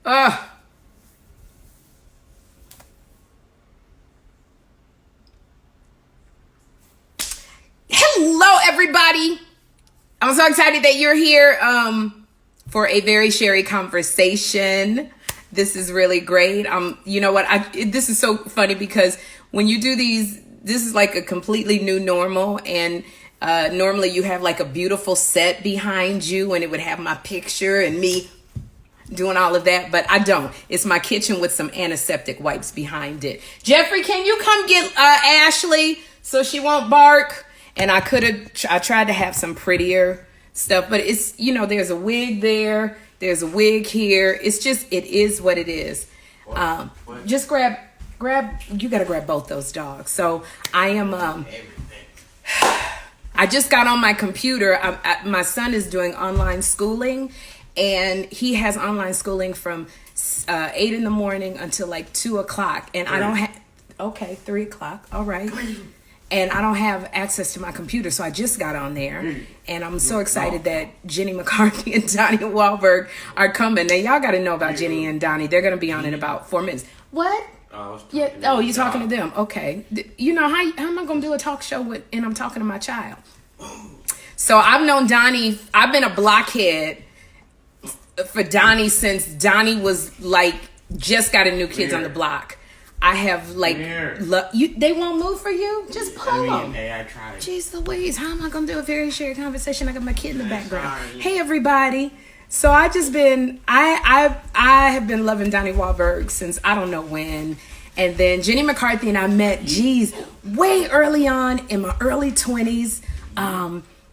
Uh, Hello, everybody. I'm so excited that you're here for a very Sherrie conversation. This is really great. You know what? This is so funny because when you do these, this is like a completely new normal, and normally you have like a beautiful set behind you, and it would have my picture and me doing all of that, but I don't. It's my kitchen with some antiseptic wipes behind it. Jeffrey, can you come get Ashley so she won't bark? And I tried to have some prettier stuff, but it's, there's a wig there, there's a wig here. It's just, it is what it is. Just grab, you got to grab both those dogs. So I am, I just got on my computer. My son is doing online schooling, and he has online schooling from 8 in the morning until like 2 o'clock. And I don't have, okay, 3 o'clock. All right. And I don't have access to my computer. So I just got on there, and I'm so excited that Jenny McCarthy and Donnie Wahlberg are coming. Now y'all got to know about Jenny and Donnie. They're going to be on in about 4 minutes. What? Yeah. Oh, you talking to them? Okay. You know, how am I going to do a talk show and I'm talking to my child? So I've known Donnie. I've been a blockhead for Donnie since Donnie was like just got a new Kids on the Block. I have like they won't move for you. Just pull them. Hey, I tried. Jeez Louise, how am I gonna do a very shared conversation? I got my kid in the background. Hey everybody. So I have been loving Donnie Wahlberg since I don't know when. And then Jenny McCarthy and I met, way early on in my early 20s.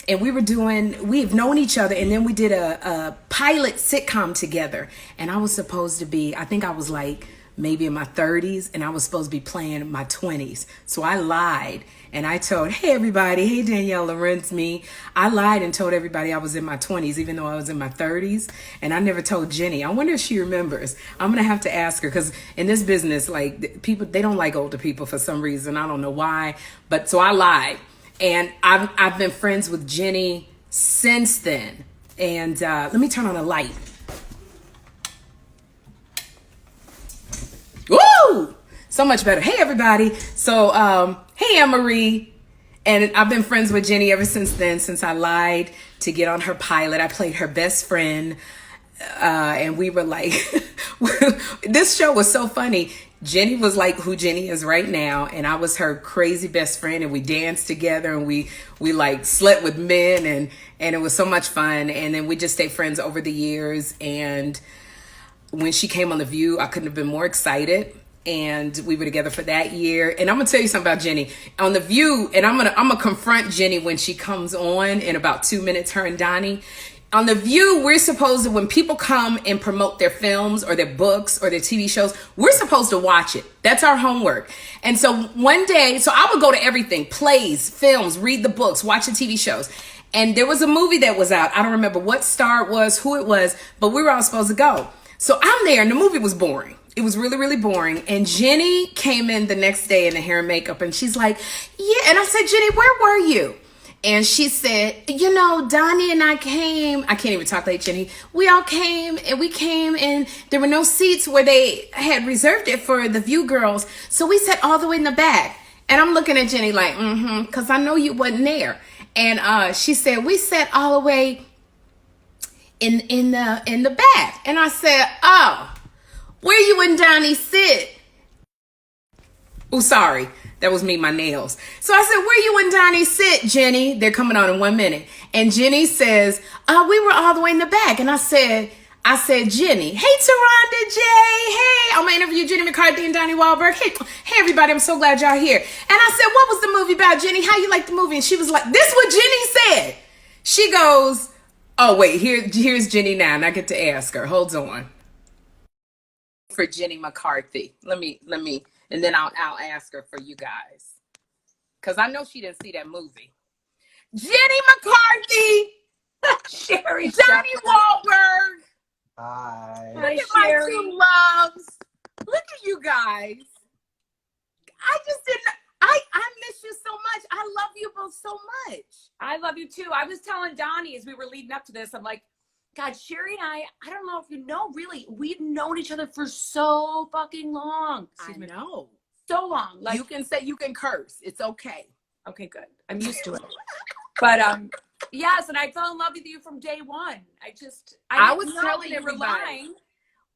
And we've known each other, and then we did a pilot sitcom together. And I was supposed to be, I think I was like maybe in my 30s, and I was supposed to be playing my 20s. So I lied, and I told, hey everybody, hey Danielle Lorenz, me. I lied and told everybody I was in my 20s, even though I was in my 30s. And I never told Jenny. I wonder if she remembers. I'm going to have to ask her, because in this business, like people, they don't like older people for some reason. I don't know why. But so I lied. And I've been friends with Jenny since then. And let me turn on a light. Woo! So much better. Hey, everybody. So, hey, Anne-Marie. And I've been friends with Jenny ever since then, since I lied to get on her pilot. I played her best friend. And we were like, this show was so funny. Jenny was like who Jenny is right now, and I was her crazy best friend, and we danced together, and we like slept with men, and it was so much fun. And then we just stayed friends over the years. And when she came on The View, I couldn't have been more excited. And we were together for that year. And I'm gonna tell you something about Jenny on The View, and I'm gonna confront Jenny when she comes on in about 2 minutes, her and Donnie. On The View, we're supposed to, when people come and promote their films or their books or their TV shows, we're supposed to watch it. That's our homework. And so one day, so I would go to everything, plays, films, read the books, watch the TV shows. And there was a movie that was out. I don't remember what star it was, who it was, but we were all supposed to go. So I'm there, and the movie was boring. It was really, really boring. And Jenny came in the next day in the hair and makeup, and she's like, yeah. And I said, Jenny, where were you? And she said, Donnie and I came. I can't even talk like Jenny. We all came, and there were no seats where they had reserved it for the View girls. So we sat all the way in the back. And I'm looking at Jenny like, because I know you wasn't there. And she said, we sat all the way in the back. And I said, oh, where you and Donnie sit? Oh, sorry. That was me, my nails. So I said, where you and Donnie sit, Jenny? They're coming on in 1 minute. And Jenny says, we were all the way in the back. And I said, Jenny, hey, Taronda J. Hey, I'm going to interview Jenny McCarthy and Donnie Wahlberg. Hey, everybody, I'm so glad y'all here. And I said, what was the movie about, Jenny? How you like the movie? And she was like, this is what Jenny said. She goes, oh, wait, here's Jenny now. And I get to ask her. Hold on. For Jenny McCarthy. Let me. And then I'll ask her for you guys. Because I know she didn't see that movie. Jenny McCarthy! Sherrie Donnie Shepherd. Wahlberg! Hi. Look Hi, at my Sherrie. two loves. Look at you guys. I just didn't... I miss you so much. I love you both so much. I love you too. I was telling Donnie as we were leading up to this, I'm like, God, Sherrie and I don't know if you know, really, we've known each other for so fucking long. I know. So long. Like, you can say, you can curse. It's okay. Okay, good. I'm used to it. But yes, and I fell in love with you from day one. I was telling everybody.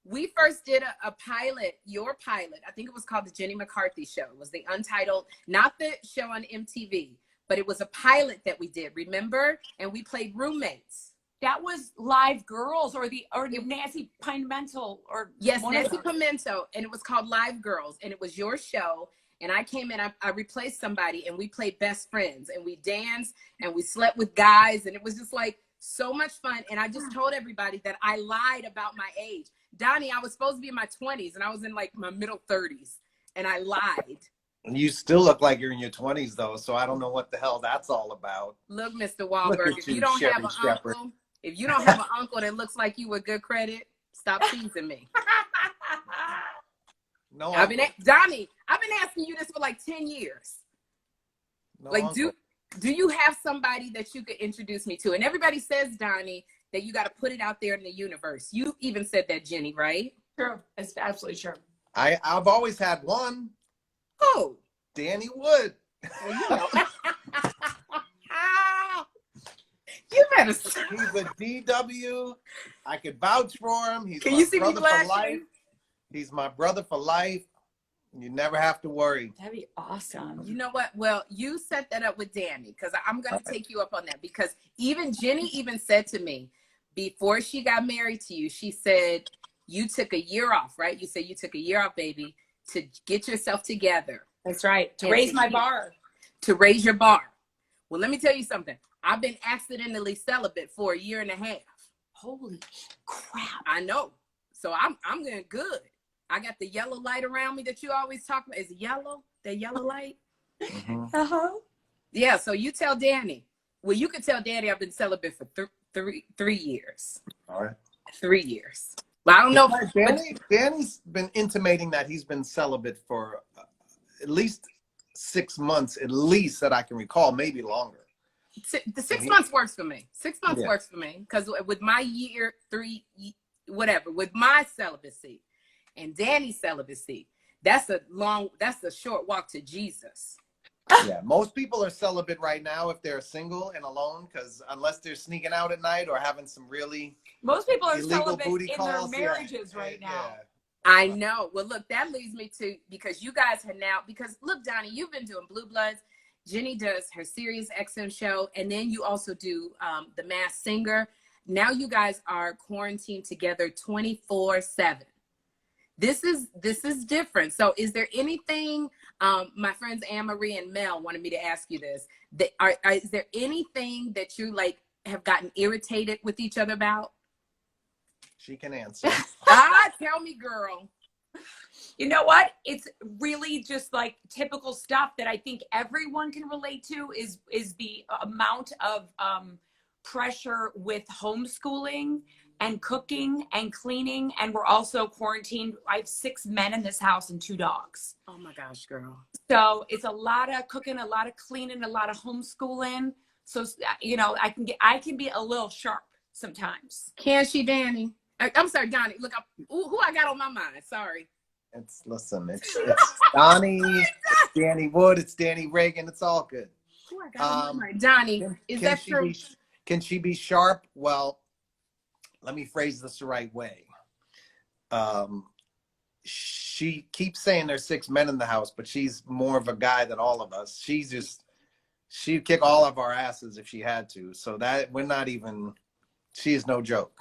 We first did a pilot, your pilot. I think it was called the Jenny McCarthy Show. It was the untitled, not the show on MTV, but it was a pilot that we did, remember? And we played roommates. That was Live Girls or Nancy Pimentel or yes, Nancy Pimento, and it was called Live Girls, and it was your show. And I came in, I replaced somebody, and we played best friends, and we danced, and we slept with guys, and it was just like so much fun. And I just told everybody that I lied about my age. Donnie, I was supposed to be in my 20s, and I was in like my middle 30s, and I lied. You still look like you're in your 20s, though, so I don't know what the hell that's all about. Look, Mr. Wahlberg, if you don't have an uncle, if you don't have an uncle that looks like you with good credit, stop teasing me. No, Donnie, I've been asking you this for like 10 years. No like, uncle. do you have somebody that you could introduce me to? And everybody says, Donnie, that you got to put it out there in the universe. You even said that, Jenny, right? True. It's absolutely true. I've always had one. Oh, Danny Wood. Well, you know. You better. He's a DW. I could vouch for him. He's Can my you see brother me for life. He's my brother for life. You never have to worry. That'd be awesome. You know what? Well, you set that up with Danny, because I'm going to take you up on that. Because even Jenny even said to me before she got married to you, she said, you took a year off, right? You said you took a year off, baby, to get yourself together. That's right. To raise my bar. To raise your bar. Well, let me tell you something. I've been accidentally celibate for a year and a half. Holy crap. I know. So I'm doing good. I got the yellow light around me that you always talk about. Is it yellow? That yellow light? Mm-hmm. Uh-huh. Yeah, so you tell Danny. Well, you could tell Danny I've been celibate for 3 years. All right. 3 years. Well, I don't know. Danny's been intimating that he's been celibate for at least 6 months, at least that I can recall, maybe longer. The 6 months works for me. 6 months works for me, because with my year, whatever, with my celibacy and Danny's celibacy, that's a short walk to Jesus. Yeah, most people are celibate right now if they're single and alone, because unless they're sneaking out at night or having some really most people are illegal celibate booty in calls. their marriages right now. Yeah. I know. Well, look, that leads me to, because you guys have now, because look, Donnie, you've been doing Blue Bloods. Jenny does her Sirius XM show, and then you also do The Masked Singer. Now you guys are quarantined together 24/7. This is different. So is there anything, my friends Anne-Marie and Mel wanted me to ask you this, is there anything that you like have gotten irritated with each other about? She can answer. Tell me, girl. You know what? It's really just like typical stuff that I think everyone can relate to is the amount of pressure with homeschooling and cooking and cleaning. And we're also quarantined. I have 6 men in this house and 2 dogs. Oh my gosh, girl. So it's a lot of cooking, a lot of cleaning, a lot of homeschooling. So, you know, I can be a little sharp sometimes. Can she, Danny? I'm sorry, Donnie. Look, who I got on my mind? Sorry. It's Donnie, it's Danny Wood, it's Danny Reagan, it's all good. Who I got on my mind? Donnie, is that true? Can she be sharp? Well, let me phrase this the right way. She keeps saying there's 6 men in the house, but she's more of a guy than all of us. She'd kick all of our asses if she had to. So that she is no joke.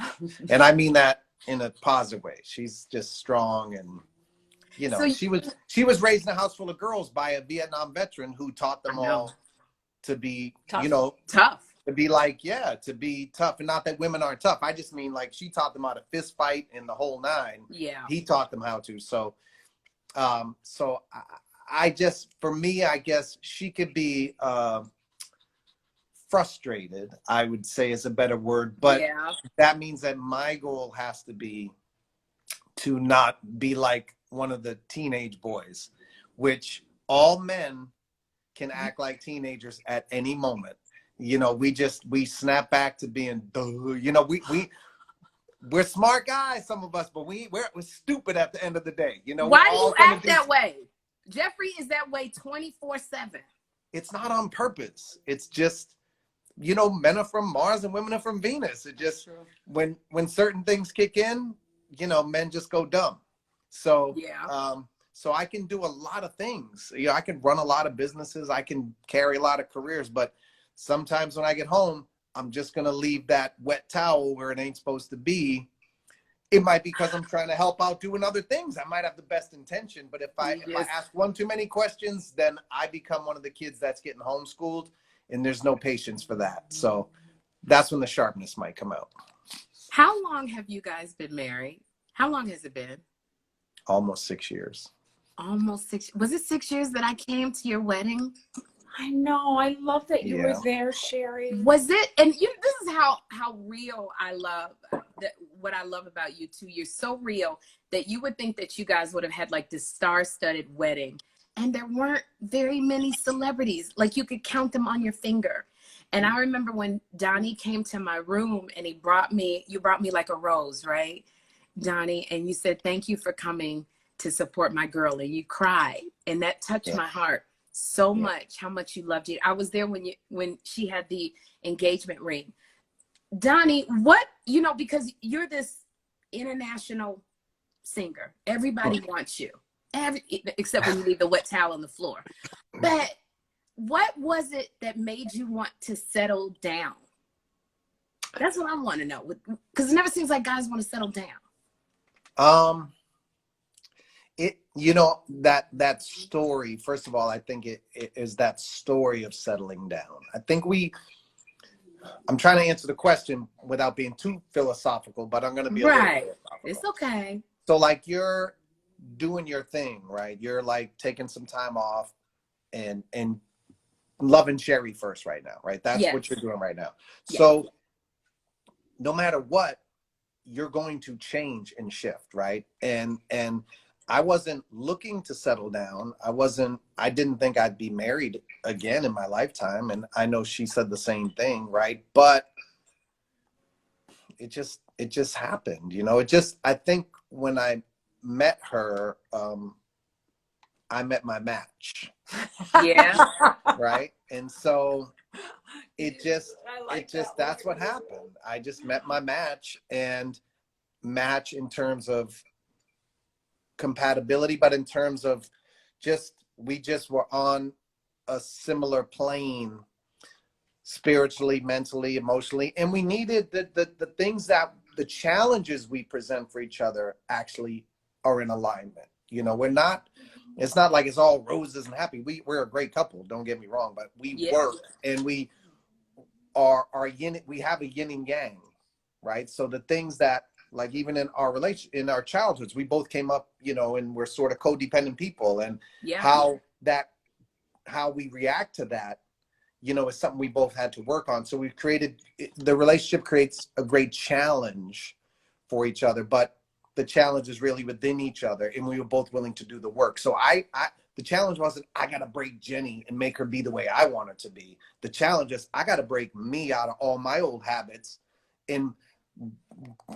And I mean that in a positive way. She's just strong, and you know, so she was raised in a house full of girls by a Vietnam veteran who taught them all to be tough. You know, tough. To be like, to be tough. And not that women aren't tough. I just mean like she taught them how to fist fight and the whole 9. Yeah. He taught them how to. So I just, for me, I guess she could be frustrated, I would say is a better word, but that means that my goal has to be to not be like one of the teenage boys, which all men can act like teenagers at any moment. You know, we snap back to being, you know, we're smart guys, some of us, but we're stupid at the end of the day. You know, Why we're do all you gonna act that way? Jeffrey is that way 24/7. It's not on purpose. It's just, you know, men are from Mars and women are from Venus. It just, when certain things kick in, you know, men just go dumb. So, Yeah. So I can do a lot of things. You know, I can run a lot of businesses. I can carry a lot of careers, but sometimes when I get home, I'm just going to leave that wet towel where it ain't supposed to be. It might be because I'm trying to help out doing other things. I might have the best intention, but if I ask one too many questions, then I become one of the kids that's getting homeschooled, and there's no patience for that. So that's when the sharpness might come out. How long have you guys been married? How long has it been? Almost 6 years. Almost 6. Was it 6 years that I came to your wedding? I know. I love that you were there, Sherrie. Was it? And you, this is how real I love that. What I love about you too. You're so real that you would think that you guys would have had like this star-studded wedding, and there weren't very many celebrities. Like you could count them on your finger. And I remember when Donnie came to my room and you brought me like a rose, right, Donnie? And you said, "Thank you for coming to support my girl," and you cried, and that touched my heart so much. How much you loved it. I was there when she had the engagement ring. Donnie, what, you know, because you're this international singer, everybody wants you, except when you leave the wet towel on the floor. But what was it that made you want to settle down? That's what I want to know, because it never seems like guys want to settle down. You know, that story, first of all, I think it is that story of settling down. I think I'm trying to answer the question without being too philosophical, but I'm going to be a little philosophical. It's okay. So like you're doing your thing, right? You're like taking some time off and loving Sherrie first right now, right? That's what you're doing right now. So no matter what, you're going to change and shift, right? And I wasn't looking to settle down. I didn't think I'd be married again in my lifetime. And I know she said the same thing, right? But it just happened, you know. I think when I met her, I met my match. Yeah. Right. And so that's what happened. I just met my match, and match in terms of compatibility, but in terms of we just were on a similar plane, spiritually, mentally, emotionally, and we needed the things that the challenges we present for each other actually are in alignment. You know, it's not like it's all roses and happy. We're a great couple, don't get me wrong, but we work, and we are yin, we have a yin and yang, right? So the things that, like, even in our childhoods, we both came up, you know, and we're sort of codependent people, and how we react to that, you know, is something we both had to work on. So we've the relationship creates a great challenge for each other, but the challenge is really within each other, and we were both willing to do the work. So the challenge wasn't, I got to break Jenny and make her be the way I want her to be. The challenge is, I got to break me out of all my old habits and,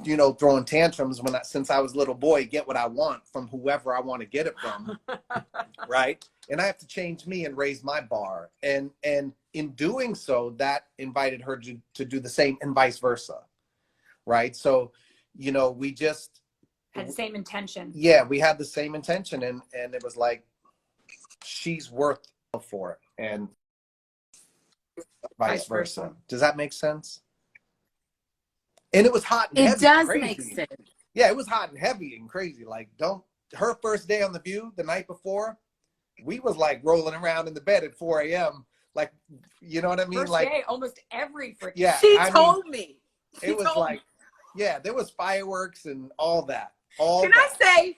you know, throwing tantrums since I was a little boy, get what I want from whoever I want to get it from. Right. And I have to change me and raise my bar. And in doing so, that invited her to do the same, and vice versa. Right. So, you know, we just had the same intention. Yeah, we had the same intention, and it was like, she's worth it for it, and vice versa. Does that make sense? And it was hot and heavy. It does make sense. Yeah, it was hot and heavy and crazy. Like, her first day on The View, the night before, we was like rolling around in the bed at 4 a.m. Like, you know what I mean? First like day, almost every freaking. Yeah, she told me. It was like, yeah, there was fireworks and all that. Can I say,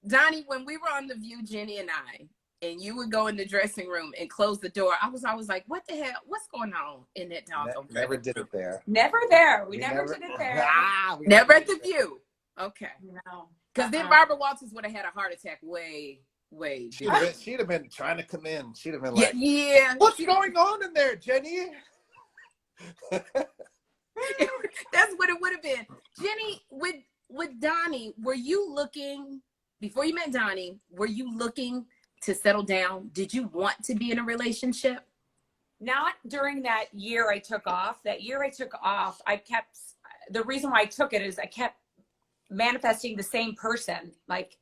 Donnie, when we were on The View, Jenny and I, and you would go in the dressing room and close the door, I was always like, what the hell? What's going on in that doggone? Never did it there. Never there. We never did it there. Never at The View. Okay. No. Because then Barbara Walters would have had a heart attack way. She'd have been trying to come in. She'd have been like, yeah. What's going on in there, Jenny? That's what it would have been. Jenny, with Donnie, were you looking, before you met Donnie, were you looking to settle down? Did you want to be in a relationship? Not during that year I took off. That year I took off, the reason why I took it is I kept manifesting the same person, like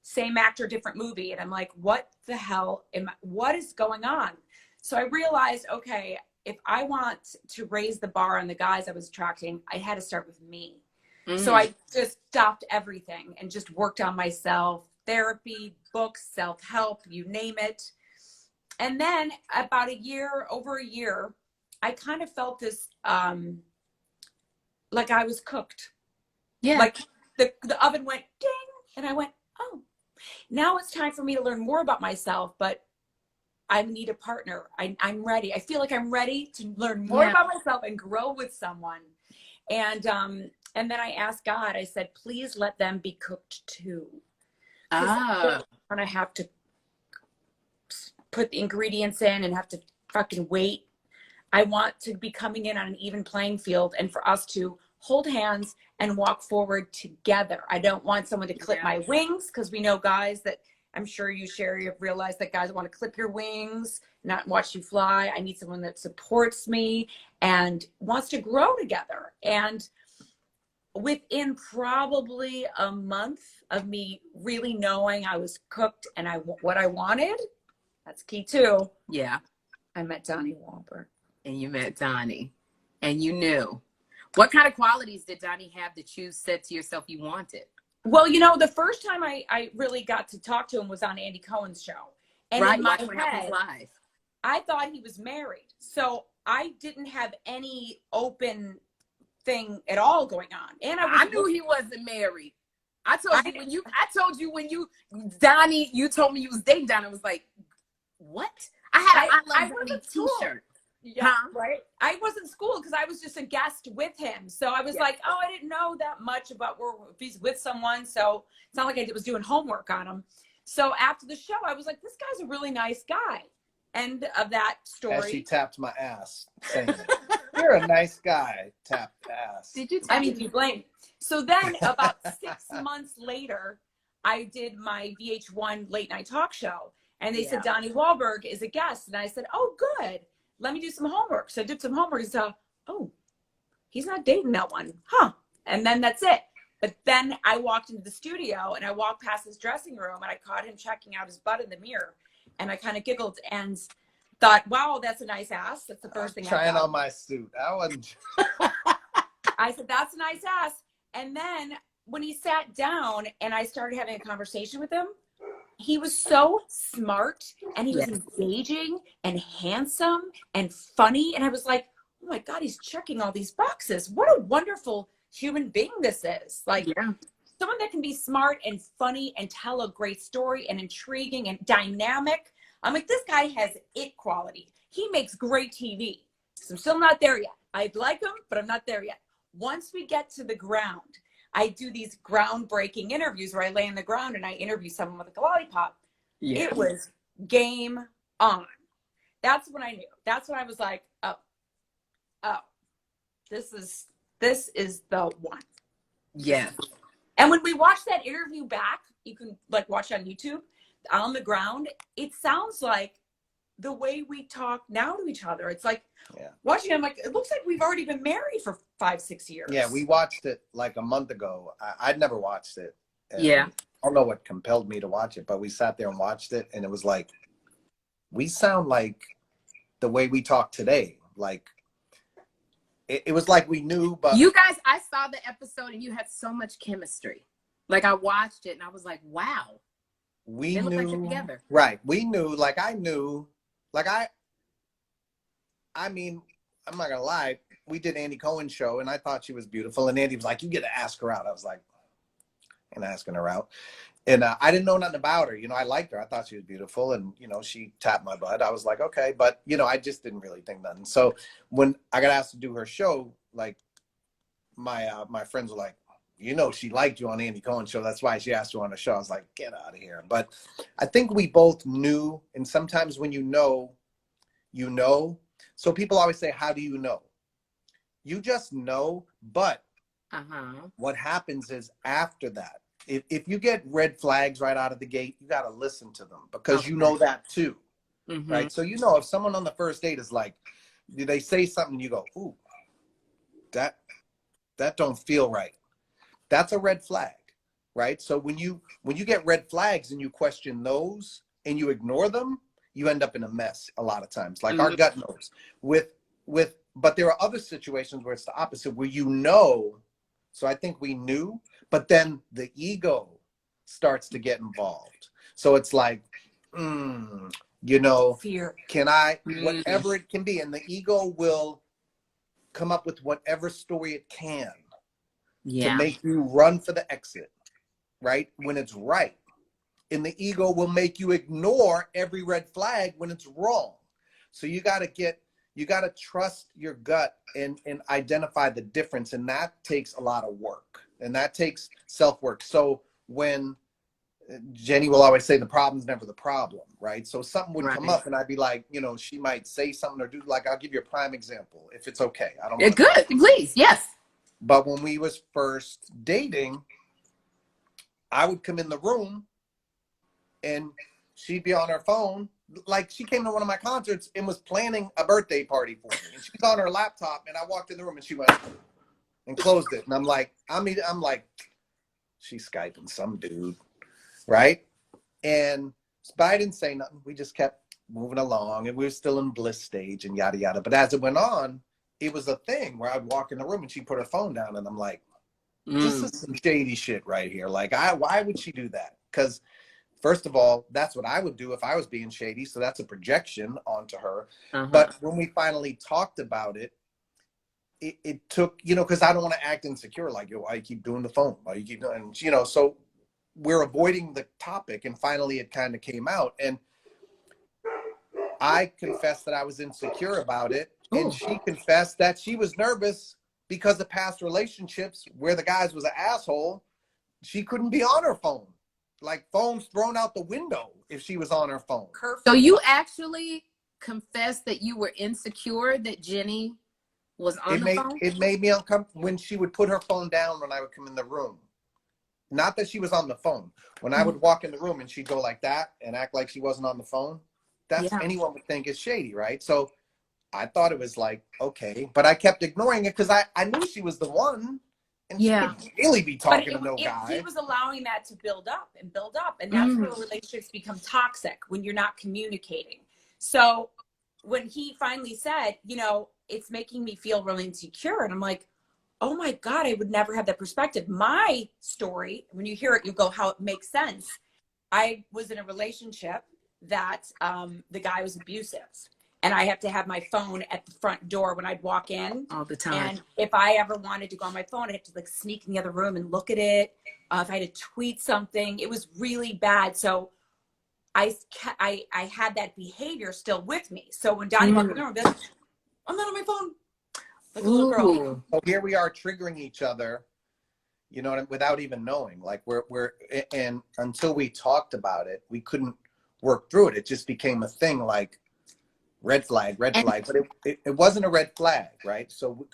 same actor, different movie. And I'm like, what the hell what is going on? So I realized, okay, if I want to raise the bar on the guys I was attracting, I had to start with me. So I just stopped everything and just worked on myself, therapy, books, self-help, you name it. And then about over a year, I kind of felt this, like I was cooked. Yeah. Like the oven went ding, and I went, oh, now it's time for me to learn more about myself, but I need a partner. I'm ready. I feel like I'm ready to learn more about myself and grow with someone. And then I asked God, I said, please let them be cooked too. And I have to put the ingredients in and have to fucking wait. I want to be coming in on an even playing field and for us to hold hands and walk forward together. I don't want someone to clip my wings, because we know guys that, I'm sure you, Sherrie, have realized that guys want to clip your wings, not watch you fly. I need someone that supports me and wants to grow together. And within probably a month of me really knowing I was cooked and what I wanted, that's key too. Yeah. I met Donnie Wahlberg. And you met Donnie. And you knew. What kind of qualities did Donnie have that you said to yourself you wanted? Well, the first time I really got to talk to him was on Andy Cohen's show. And in my head, I thought he was married. So I didn't have any open thing at all going on. And I knew he wasn't married. I told you when Donnie, you told me you was dating Donnie. I was like, what? I had an I Love Donnie t-shirt. Yeah, right. I wasn't schooled because I was just a guest with him. So I was like, oh, I didn't know that much about if he's with someone. So it's not like I was doing homework on him. So after the show, I was like, this guy's a really nice guy. End of that story. As she tapped my ass, saying, you're a nice guy, tapped ass. Did you do you blame? So then about 6 months later, I did my VH1 late night talk show. And they said, Donnie Wahlberg is a guest. And I said, oh, good. Let me do some homework. So I did some homework and said, oh, he's not dating that one. Huh. And then that's it. But then I walked into the studio and I walked past his dressing room and I caught him checking out his butt in the mirror. And I kind of giggled and thought, wow, that's a nice ass. That's the first thing I thought. Trying on my suit. I said, that's a nice ass. And then when he sat down and I started having a conversation with him, he was so smart and he was engaging and handsome and funny. And I was like, oh my God, he's checking all these boxes. What a wonderful human being this is. Like someone that can be smart and funny and tell a great story and intriguing and dynamic. I'm like, this guy has it quality. He makes great TV. So I'm still not there yet. I'd like him, but I'm not there yet. Once we get to the ground, I do these groundbreaking interviews where I lay on the ground and I interview someone with a lollipop. Yeah. It was game on. That's when I knew. That's when I was like, oh, this is the one. Yeah. And when we watch that interview back, you can like watch on YouTube, on the ground, it sounds like the way we talk now to each other. It's like watching, I'm like, it looks like we've already been married for 5-6 years. Yeah, we watched it like a month ago. I'd never watched it. Yeah. I don't know what compelled me to watch it, but we sat there and watched it and it was like, we sound like the way we talk today. Like, it was like we knew, but you guys, I saw the episode and you had so much chemistry. Like I watched it and I was like, wow. We they knew, look like they're together. Right. We knew, like I knew, like I mean, I'm not gonna lie. We did Andy Cohen's show and I thought she was beautiful. And Andy was like, you get to ask her out. I was like, and asking her out. And I didn't know nothing about her. You know, I liked her. I thought she was beautiful. And, you know, she tapped my butt. I was like, okay. But, you know, I just didn't really think nothing. So when I got asked to do her show, like my friends were like, you know, she liked you on Andy Cohen's show. That's why she asked you on the show. I was like, get out of here. But I think we both knew. And sometimes when you know, you know. So people always say, how do you know? You just know. But What happens is after that, if you get red flags right out of the gate, you got to listen to them because you know that too, right? So you know if someone on the first date is like, they say something, you go, ooh, that don't feel right. That's a red flag, right? So when you get red flags and you question those and you ignore them, you end up in a mess a lot of times. Like our gut knows. But there are other situations where it's the opposite, where you know. So I think we knew, but then the ego starts to get involved. So it's like, you know, Fear. can I, whatever it can be. And the ego will come up with whatever story it can to make you run for the exit, right? When it's right. And the ego will make you ignore every red flag when it's wrong. So you got to trust your gut and identify the difference. And that takes a lot of work, and that takes self-work. So when Jenny will always say the problem's never the problem, right? So something would come up and I'd be like, you know, she might say something or do, like, I'll give you a prime example if it's okay. I don't know. Good, please. Yes. But when we was first dating, I would come in the room and she'd be on her phone. Like, she came to one of my concerts and was planning a birthday party for me. And she's on her laptop, and I walked in the room and she went and closed it. And I'm like, she's Skyping some dude, right? But I didn't say nothing. We just kept moving along, and we were still in bliss stage and yada, yada. But as it went on, it was a thing where I'd walk in the room and she'd put her phone down, and I'm like, this is some shady shit right here. Like, why would she do that? Because first of all, that's what I would do if I was being shady. So that's a projection onto her. But when we finally talked about it, it took, you know, because I don't want to act insecure. Like, yo, why you keep doing the phone? Why you keep doing, you know, so we're avoiding the topic. And finally it kind of came out. And I confessed that I was insecure about it. And she confessed that she was nervous because of past relationships where the guy was an asshole. She couldn't be on her phone. Like, phones thrown out the window if she was on her phone. So you actually confessed that you were insecure that Jenny was on the phone? It made me uncomfortable when she would put her phone down when I would come in the room. Not that she was on the phone. When I would walk in the room and she'd go like that and act like she wasn't on the phone, that's anyone would think is shady, right? So I thought it was like, okay. But I kept ignoring it because I knew she was the one. And she could really be talking to no guy. He was allowing that to build up. And that's where relationships become toxic, when you're not communicating. So when he finally said, you know, it's making me feel really insecure. And I'm like, oh my God, I would never have that perspective. My story, when you hear it, you go, how it makes sense. I was in a relationship that the guy was abusive. And I have to have my phone at the front door when I'd walk in. All the time. And if I ever wanted to go on my phone, I had to like sneak in the other room and look at it. If I had to tweet something, it was really bad. So I had that behavior still with me. So when Donnie walked in the room, I'm not on my phone. Like a little girl. So here we are triggering each other, you know, without even knowing. Like and until we talked about it, we couldn't work through it. It just became a thing, like, red flag, but it wasn't a red flag, right? So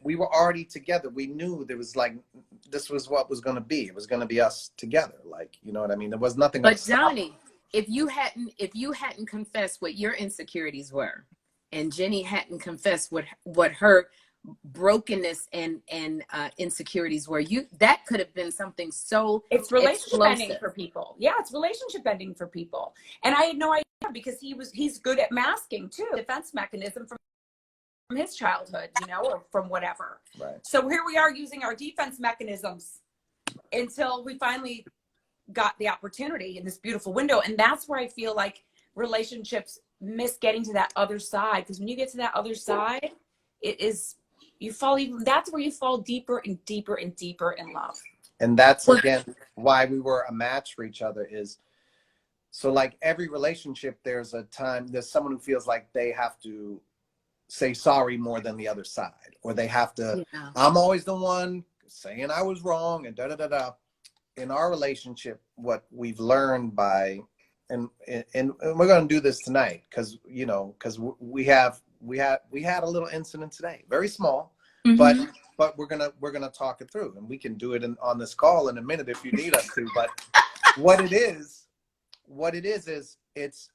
we were already together. We knew there was, like, this was what was going to be. It was going to be us together, like, you know what I mean? There was nothing. But Donnie, if you hadn't confessed what your insecurities were, and Jenny hadn't confessed what her brokenness and insecurities were, that could have been something so it's relationship ending for people. Yeah, it's relationship ending for people. And I had no idea, because he's good at masking too, defense mechanism from his childhood, you know, or from whatever. Right. So here we are using our defense mechanisms until we finally got the opportunity in this beautiful window. And that's where I feel like relationships miss getting to that other side, because when you get to that other side, that's where you fall deeper and deeper and deeper in love. And that's, again, why we were a match for each other. Is so, like, every relationship, there's someone who feels like they have to say sorry more than the other side, or they have to, I'm always the one saying I was wrong and da da da da. In our relationship, what we've learned and we're going to do this tonight, because we had a little incident today, very small, but but we're gonna talk it through, and we can do it on this call in a minute if you need us to. But what it is it's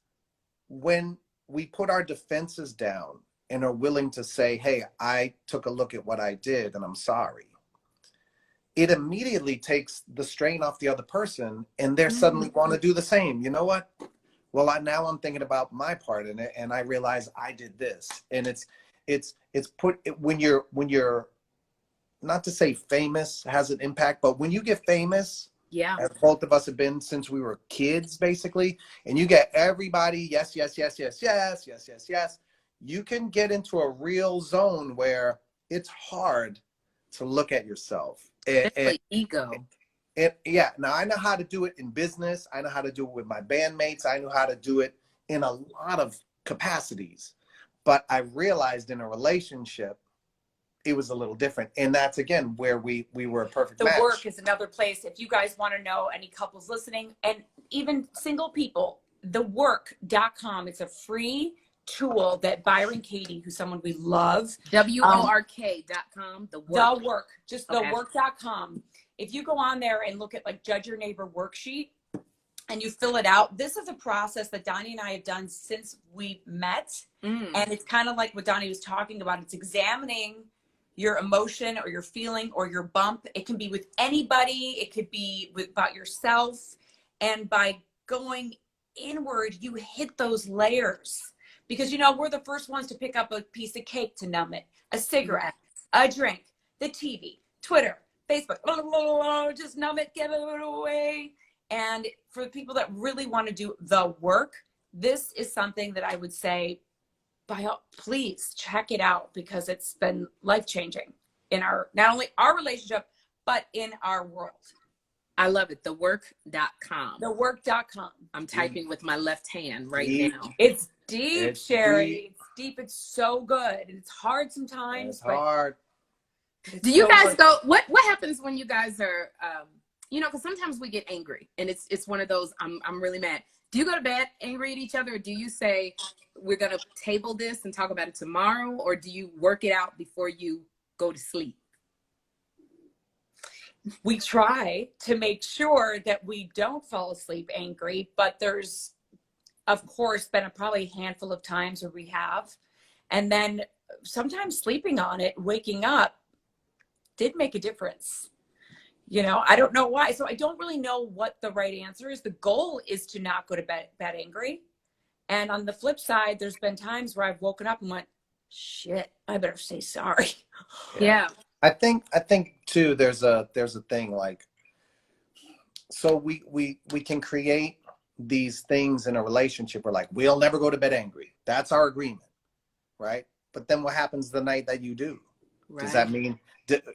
when we put our defenses down and are willing to say, hey, I took a look at what I did and I'm sorry. It immediately takes the strain off the other person, and they're suddenly want to do the same. You know what? Well, now I'm thinking about my part in it, and I realize I did this. And when you're not to say famous has an impact, but when you get famous, Yeah. as both of us have been since we were kids, basically, and you get everybody, yes, yes, yes, yes, yes, yes, yes, yes, you can get into a real zone where it's hard to look at yourself. It's like ego. Yeah, now I know how to do it in business. I know how to do it with my bandmates. I know how to do it in a lot of capacities. But I realized in a relationship, it was a little different. And that's, again, where we were a perfect match. The work is another place. If you guys want to know, any couples listening, and even single people, thework.com. It's a free tool that Byron Katie, who's someone we love. WORK.com. The work. Just thework.com. If you go on there and look at like Judge Your Neighbor worksheet and you fill it out, this is a process that Donnie and I have done since we met. And it's kind of like what Donnie was talking about. It's examining your emotion or your feeling or your bump. It can be with anybody. It could be about yourself. And by going inward, you hit those layers. Because, you know, we're the first ones to pick up a piece of cake to numb it, a cigarette, a drink, the TV, Twitter, Facebook, just numb it, give it away. And for the people that really want to do the work, this is something that I would say, please check it out, because it's been life-changing in not only our relationship, but in our world. I love it. Thework.com. Thework.com. I'm typing with my left hand right now. It's deep, Sherrie. It's deep. It's so good. And it's hard sometimes. It's hard. Do you guys go, what happens when you guys are, you know, because sometimes we get angry and it's one of those, I'm really mad. Do you go to bed angry at each other? Or do you say, we're going to table this and talk about it tomorrow? Or do you work it out before you go to sleep? We try to make sure that we don't fall asleep angry, but there's, of course, been probably a handful of times where we have. And then sometimes sleeping on it, waking up, did make a difference. You know, I don't know why. So I don't really know what the right answer is. The goal is to not go to bed angry. And on the flip side, there's been times where I've woken up and went, shit, I better say sorry. Yeah. I think too, there's a thing like, so we can create these things in a relationship where like, we'll never go to bed angry. That's our agreement. Right. But then what happens the night that you do? Right. Does that mean,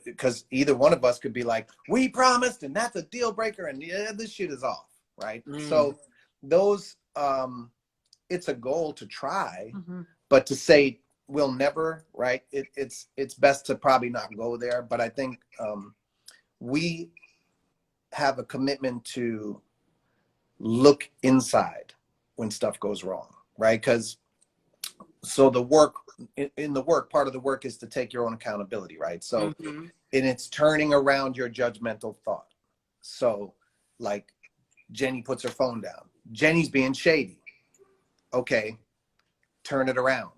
because either one of us could be like, we promised, and that's a deal breaker, and yeah, this shit is off. Right. So those, it's a goal to try, but to say, we'll never, right? It's best to probably not go there. But I think we have a commitment to look inside when stuff goes wrong, right? Because so the work, in the work, part of the work is to take your own accountability, right? So, and it's turning around your judgmental thought. So like Jenny puts her phone down. Jenny's being shady. Okay, turn it around.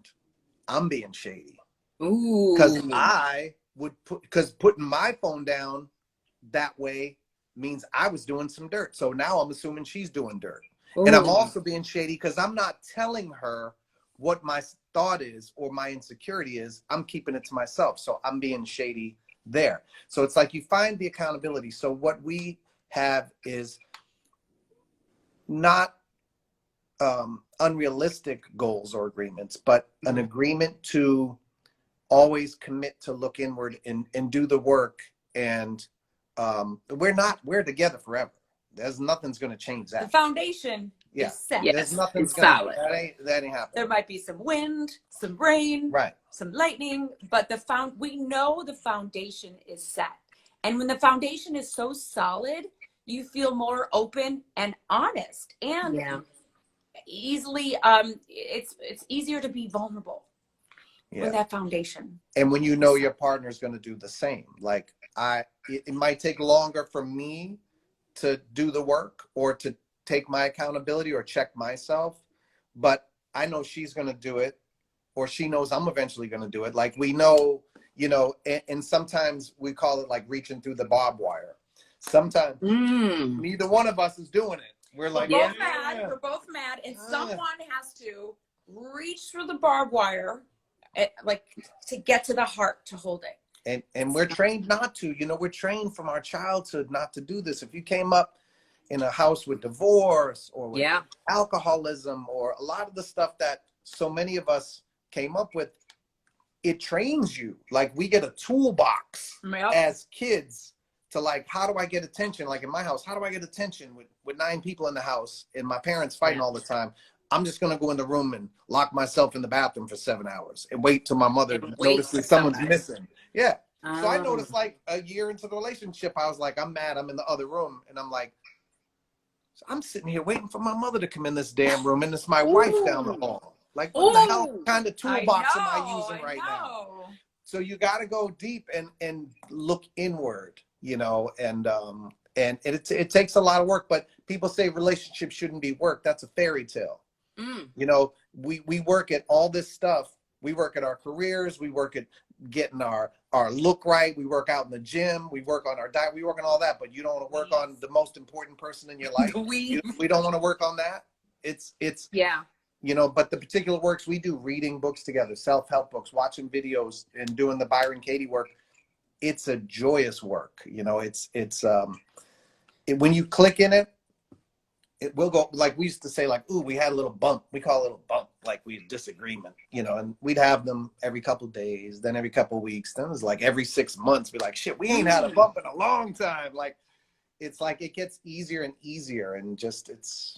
I'm being shady. Ooh. Because putting my phone down that way means I was doing some dirt. So now I'm assuming she's doing dirt. Ooh. And I'm also being shady because I'm not telling her what my thought is or my insecurity is. I'm keeping it to myself. So I'm being shady there. So it's like you find the accountability. So what we have is not unrealistic goals or agreements, but an agreement to always commit to look inward and do the work. And we're together forever. There's nothing's going to change that. The foundation is set. Yes, there's nothing's solid. That ain't happening. There might be some wind, some rain, right, some lightning, but we know the foundation is set. And when the foundation is so solid, you feel more open and honest, and easily it's easier to be vulnerable. with that foundation. And when you know your partner's going to do the same, like it might take longer for me to do the work or to take my accountability or check myself, but I know she's going to do it, or she knows I'm eventually going to do it. Like we know, you know, and sometimes we call it like reaching through the barbed wire. Sometimes neither one of us is doing it. We're like, we're both mad, and someone has to reach through the barbed wire, like to get to the heart to hold it. And we're trained not to. You know, we're trained from our childhood not to do this. If you came up in a house with divorce or with alcoholism or a lot of the stuff that so many of us came up with, it trains you. Like we get a toolbox as kids to like, how do I get attention? Like in my house, how do I get attention with 9 people in the house and my parents fighting all the time? I'm just going to go in the room and lock myself in the bathroom for 7 hours and wait till my mother notices someone's missing. Yeah. So I noticed like a year into the relationship, I was like, I'm mad. I'm in the other room. And I'm like, I'm sitting here waiting for my mother to come in this damn room. And it's my wife down the hall. Like, what the hell kind of toolbox am I using right now? So you got to go deep and look inward, you know, and it takes a lot of work, but people say relationships shouldn't be work. That's a fairy tale. You know, we work at all this stuff. We work at our careers. We work at getting our look right. We work out in the gym. We work on our diet. We work on all that, but you don't want to work on the most important person in your life. We don't want to work on that. It's you know, but the particular works we do, reading books together, self-help books, watching videos, and doing the Byron Katie work, it's a joyous work. You know, it's when you click in it, it will go, like we used to say, like, ooh, we had a little bump. We call it a little bump, like we had disagreement, you know, and we'd have them every couple of days, then every couple of weeks. Then it was like every 6 months, we're like, shit, we ain't had a bump in a long time. Like, it's like it gets easier and easier, and just it's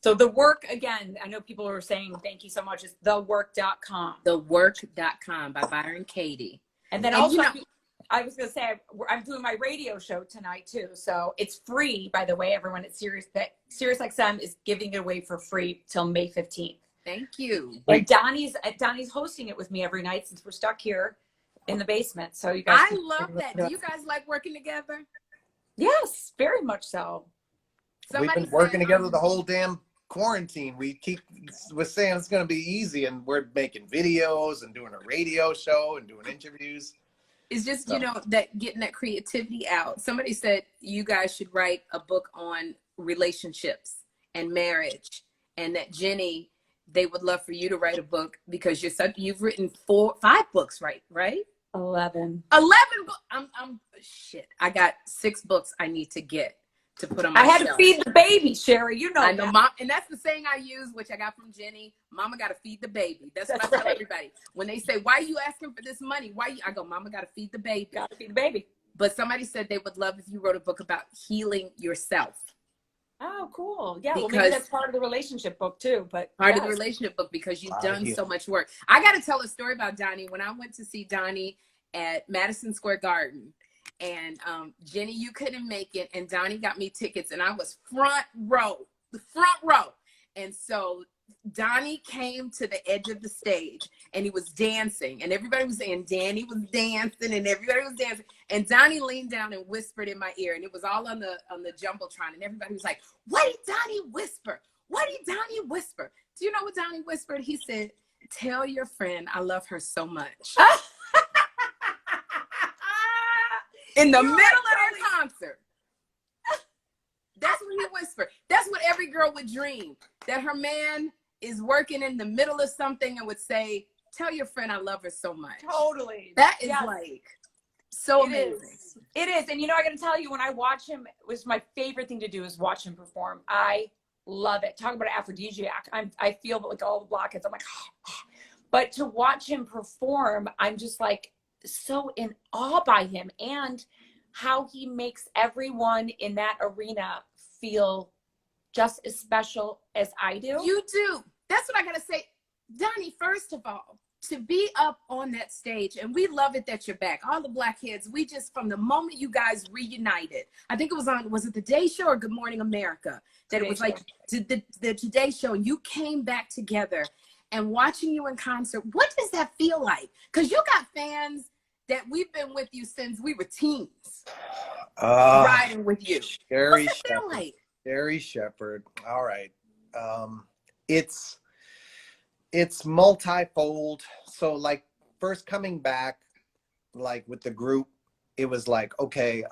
So the work, again, I know people are saying thank you so much, is thework.com. Thework.com by Byron Katie. And then also, I was going to say, I'm doing my radio show tonight too. So it's free, by the way, everyone at SiriusXM is giving it away for free till May 15th. Thank you. And Donnie's hosting it with me every night since we're stuck here in the basement. So you guys. I love that. Do you guys like working together? Yes, very much so. We've been working together the whole damn quarantine. We're saying it's going to be easy, and we're making videos and doing a radio show and doing interviews. It's just, you know, that getting that creativity out. Somebody said you guys should write a book on relationships and marriage, and that Jenny, they would love for you to write a book because you've written 5 books, right? 11 books. I'm shit. I got 6 books I need to get to put on my I had shelf. to feed the baby, Sherrie. You know I know, Mom, and that's the saying I use, which I got from Jenny. Mama got to feed the baby. That's what I tell everybody. When they say, why are you asking for this money? I go, Mama got to feed the baby. Got to feed the baby. But somebody said they would love if you wrote a book about healing yourself. Oh, cool. Yeah, well, maybe that's part of the relationship book too. But part of the relationship book, because you've done so much work. I got to tell a story about Donnie. When I went to see Donnie at Madison Square Garden, and Jenny, you couldn't make it, and Donnie got me tickets, and I was front row. And so Donnie came to the edge of the stage, and he was dancing, and everybody was saying Danny was dancing, and everybody was dancing, and Donnie leaned down and whispered in my ear, and it was all on the Jumbotron, and everybody was like, what did Donnie whisper? What did Donnie whisper? Do you know what Donnie whispered? He said, tell your friend I love her so much. In the middle of their concert. That's what he whispered. That's what every girl would dream. That her man is working in the middle of something and would say, tell your friend I love her so much. Totally. That is like so amazing. It is. And you know, I got to tell you, when I watch him, it was my favorite thing to do is watch him perform. I love it. Talk about an aphrodisiac. I feel like all the blockheads. I'm like, but to watch him perform, I'm just like, so in awe by him and how he makes everyone in that arena feel just as special as I do. You do. That's what I gotta say. Donnie, first of all, to be up on that stage, and we love it that you're back. All the Blackheads, we just, from the moment you guys reunited, I think it was on, was it the Today Show or Good Morning America? That it was like the Today Show, and you came back together. and watching you in concert, what does that feel like? Because you got fans that we've been with you since we were teens, riding with you. Sherrie What's it feel Shepherd. like? Sherrie Shepherd. All right. It's multifold. So like first coming back, like with the group, it was like, okay,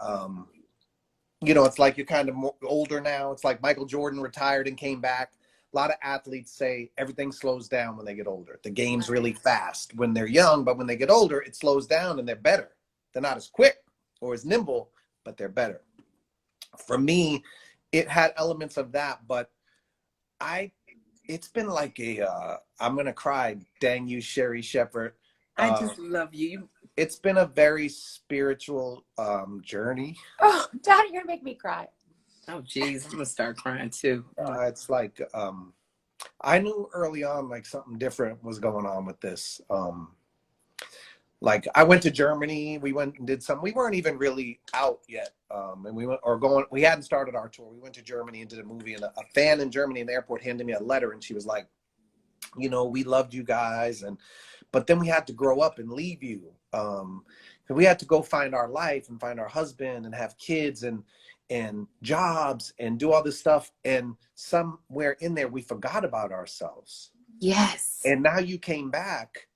you know, it's like you're kind of more older now. It's like Michael Jordan retired and came back. A lot of athletes say everything slows down when they get older. The game's really fast when they're young, but when they get older, it slows down and they're better. They're not as quick or as nimble, but they're better. For me, it had elements of that, but it's been like I'm gonna cry, dang you, Sherrie Shepherd. I just love you. It's been a very spiritual journey. Oh, Donnie, you're gonna make me cry. Oh, geez, I'm gonna start crying too. It's like I knew early on like something different was going on with this. Like I went to Germany, we went and did some. We weren't even really out yet, and we hadn't started our tour. We went to Germany and did a movie, and a fan in Germany in the airport handed me a letter, and she was like, you know, we loved you guys, but then we had to grow up and leave you. We had to go find our life and find our husband and have kids and jobs and do all this stuff. And somewhere in there, we forgot about ourselves. Yes. And now you came back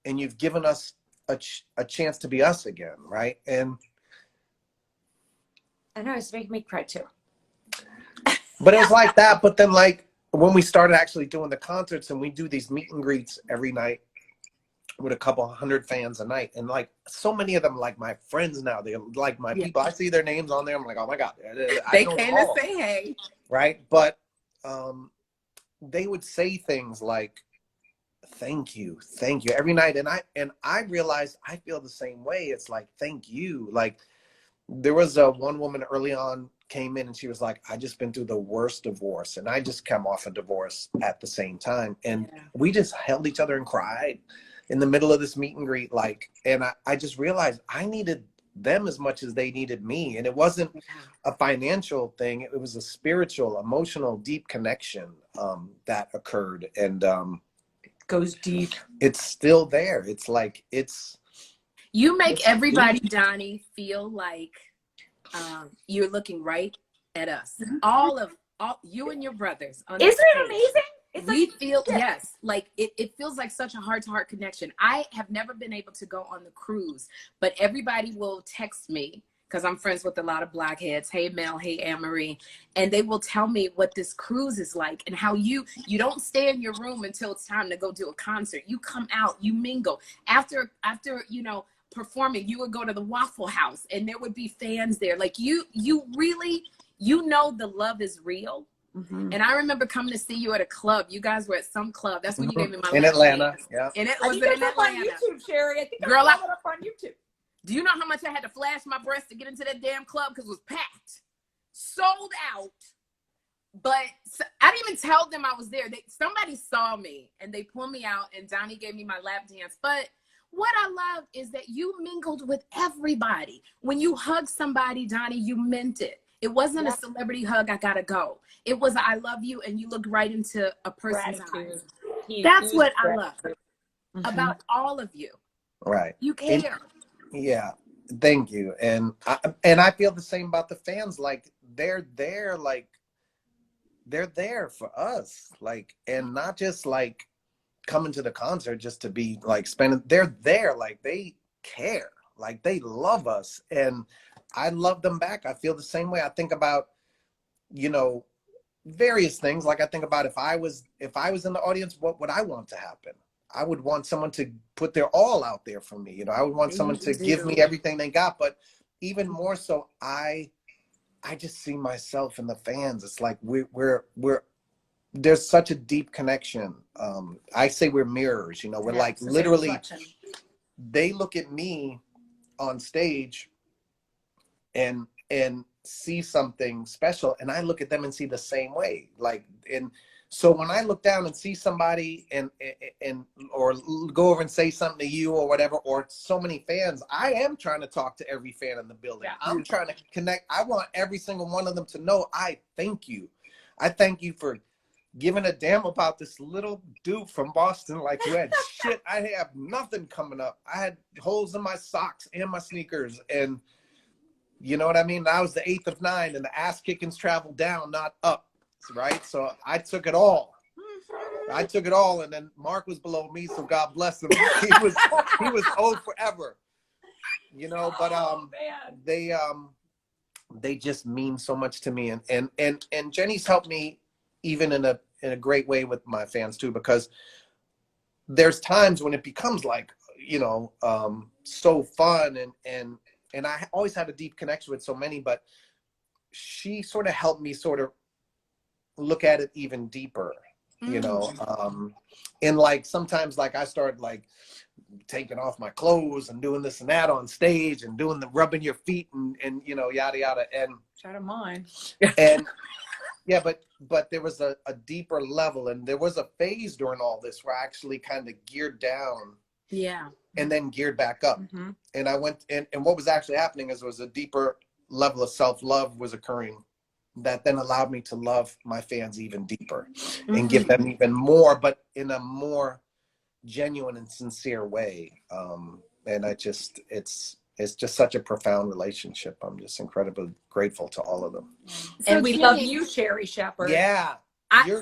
and you've given us a chance to be us again. Right. And I know, it's making me cry too. but it was like that. But then like when we started actually doing the concerts and we do these meet and greets every night with a couple hundred fans a night, and like so many of them like my friends now, they're like my people. I see their names on there, I'm like, oh my god, they came to say hey, right? But they would say things like thank you every night, and I realized I feel the same way. It's like thank you. Like there was one woman early on came in and she was like, I just been through the worst divorce, and I just come off a divorce at the same time, and we just held each other and cried in the middle of this meet and greet, like, and I just realized I needed them as much as they needed me. And it wasn't a financial thing. It was a spiritual, emotional, deep connection that occurred. And it goes deep. It's still there. It's like, you make everybody, Donnie, feel like you're looking right at us. All you and your brothers. Isn't it amazing? It's we like, feel yes, like it feels like such a heart-to-heart connection. I have never been able to go on the cruise, but everybody will text me because I'm friends with a lot of blockheads. Hey Mel, hey Anne-Marie, and they will tell me what this cruise is like and how you don't stay in your room until it's time to go do a concert. You come out, you mingle after you know performing. You would go to the Waffle House and there would be fans there. Like you really know the love is real. Mm-hmm. And I remember coming to see you at a club. You guys were at some club. That's when you gave me my in Atlanta. Yeah. And it was in Atlanta. On YouTube, Sherrie. I think girl, I put it up on YouTube. Do you know how much I had to flash my breast to get into that damn club because it was packed, sold out. But I didn't even tell them I was there. Somebody saw me and they pulled me out, and Donnie gave me my lap dance. But what I love is that you mingled with everybody. When you hugged somebody, Donnie, you meant it. It wasn't a celebrity hug, I gotta go. It was I love you, and you looked right into a person's eyes. That's what I love about all of you. Right. You care. Yeah. Thank you. And I feel the same about the fans. Like they're there for us. Like, and not just like coming to the concert just to be like spending. They're there. Like they care. Like they love us. And I love them back. I feel the same way. I think about, you know, various things. Like I think about if I was in the audience, what would I want to happen? I would want someone to put their all out there for me. You know, I would want someone to give me everything they got. But even more so, I just see myself in the fans. It's like we're there's such a deep connection. I say we're mirrors. You know, we're like literally. They look at me on stage and see something special, and I look at them and see the same way. Like, and so when I look down and see somebody and or go over and say something to you or whatever, or so many fans, I am trying to talk to every fan in the building. Yeah. I'm trying to connect. I want every single one of them to know I thank you. I thank you for giving a damn about this little dude from Boston, like who had shit. I have nothing coming up. I had holes in my socks and my sneakers, and you know what I mean? I was the 8th of 9, and the ass kickings travel down, not up, right? So I took it all. And then Mark was below me, so God bless him. He was old forever, you know. But they just mean so much to me, and Jenny's helped me even in a great way with my fans too, because there's times when it becomes like, you know, so fun, and I always had a deep connection with so many, but she sort of helped me sort of look at it even deeper, you know. And like sometimes like I started like taking off my clothes and doing this and that on stage and doing the rubbing your feet and you know, yada yada, and Shout out mine. and yeah, but there was a deeper level, and there was a phase during all this where I actually kind of geared down, and then geared back up. And I went, and what was actually happening is there was a deeper level of self-love was occurring that then allowed me to love my fans even deeper and give them even more, but in a more genuine and sincere way. And it's just such a profound relationship. I'm just incredibly grateful to all of them. And we love you, Sherrie Shepherd. Yeah.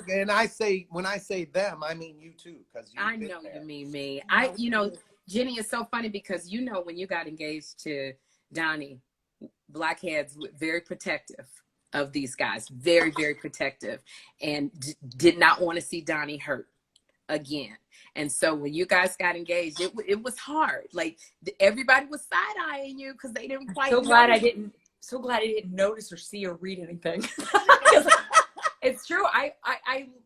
When I say them, I mean you too, because I know you mean me. You know, Jenny, is so funny because, you know, when you got engaged to Donnie, blackheads were very protective of these guys, very, very protective, and did not want to see Donnie hurt again. And so when you guys got engaged, it was hard. Like everybody was side-eyeing you because they didn't quite. So glad I didn't notice or see or read anything. It's true. I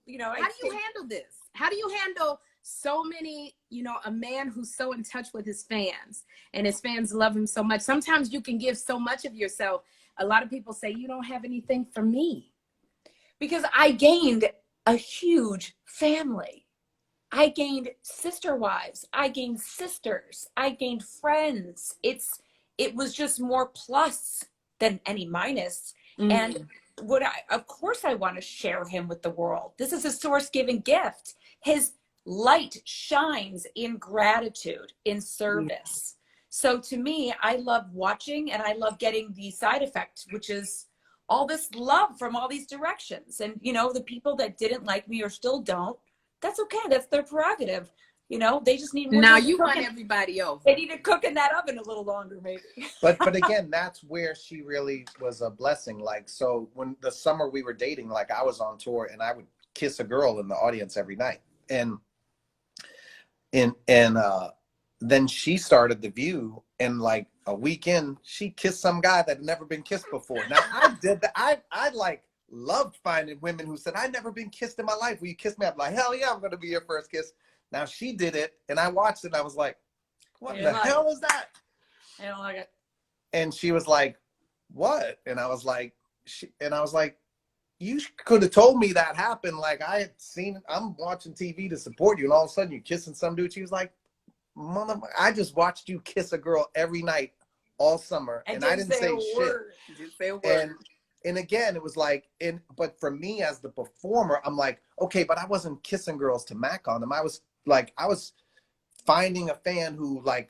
you know. How do you handle this? How do you handle so many, you know, a man who's so in touch with his fans and his fans love him so much? Sometimes you can give so much of yourself. A lot of people say you don't have anything for me. Because I gained a huge family. I gained sister wives. I gained sisters. I gained friends. It was just more plus than any minus. And of course I want to share him with the world. This is a source-given gift. His light shines in gratitude, in service. So to me, I love watching, and I love getting the side effect, which is all this love from all these directions. And, you know, the people that didn't like me or still don't, that's okay. That's their prerogative. You know, they just need more. Now you want everybody over. They need to cook in that oven a little longer, maybe. But again, that's where she really was a blessing. Like, so when the summer we were dating, like I was on tour and I would kiss a girl in the audience every night. And then she started The View, and like a weekend, she kissed some guy that had never been kissed before. Now I did that. I like loved finding women who said, I've never been kissed in my life. Will you kiss me? I'm like, hell yeah, I'm going to be your first kiss. Now she did it, and I watched it, and I was like, what the hell was that? I don't like it. And she was like, what? And I was like, you could have told me that happened. Like, I had seen, I'm watching TV to support you, and all of a sudden you're kissing some dude. She was like, mother, I just watched you kiss a girl every night all summer, and I didn't say shit. You didn't say a word. And again, it was like, but for me as the performer, I'm like, okay, but I wasn't kissing girls to mac on them. I was finding a fan who, like,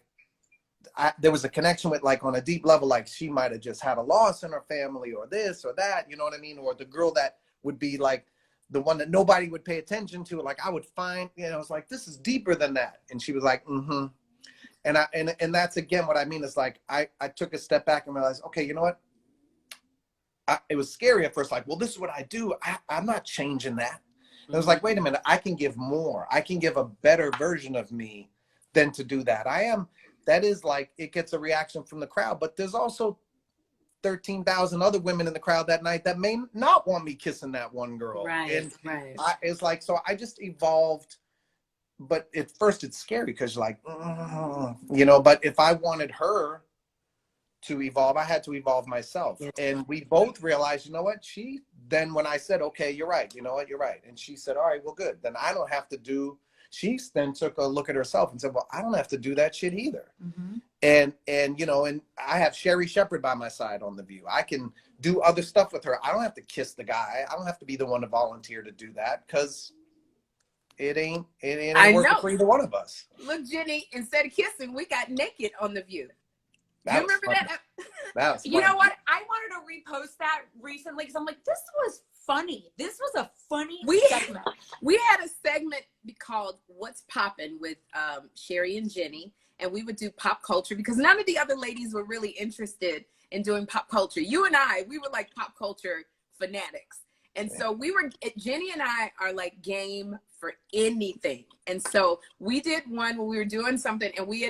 there was a connection with, like, on a deep level, like she might have just had a loss in her family or this or that, you know what I mean? Or the girl that would be like the one that nobody would pay attention to. Like I would find, you know, it's like, this is deeper than that. And she was like, and that's again what I mean. It's like, I took a step back and realized, okay, you know what? It was scary at first, like, well, this is what I do. I'm not changing that. And I was like, wait a minute, I can give more. I can give a better version of me than to do that. That is like, it gets a reaction from the crowd, but there's also 13,000 other women in the crowd that night that may not want me kissing that one girl. Right. It's like, so I just evolved, but at first it's scary because you're like, you know, but if I wanted her to evolve, I had to evolve myself. And we both realized, you know what, when I said, okay, you're right, you know what, you're right. And she said, all right, well, good. Then I don't have to do, she then took a look at herself and said, well, I don't have to do that shit either. Mm-hmm. And you know, and I have Sherrie Shepherd by my side on The View. I can do other stuff with her. I don't have to kiss the guy. I don't have to be the one to volunteer to do that, because it ain't working for either one of us. Look, Jenny, instead of kissing, we got naked on The View. You That remember was that? That was You know fun. what? I wanted to repost that recently because I'm like, this was funny. This was a funny segment. We had a segment called What's Poppin' with Sherrie and Jenny, and we would do pop culture because none of the other ladies were really interested in doing pop culture. You and I, we were like pop culture fanatics. And so Jenny and I are like game for anything. And so we did one when we were doing something and we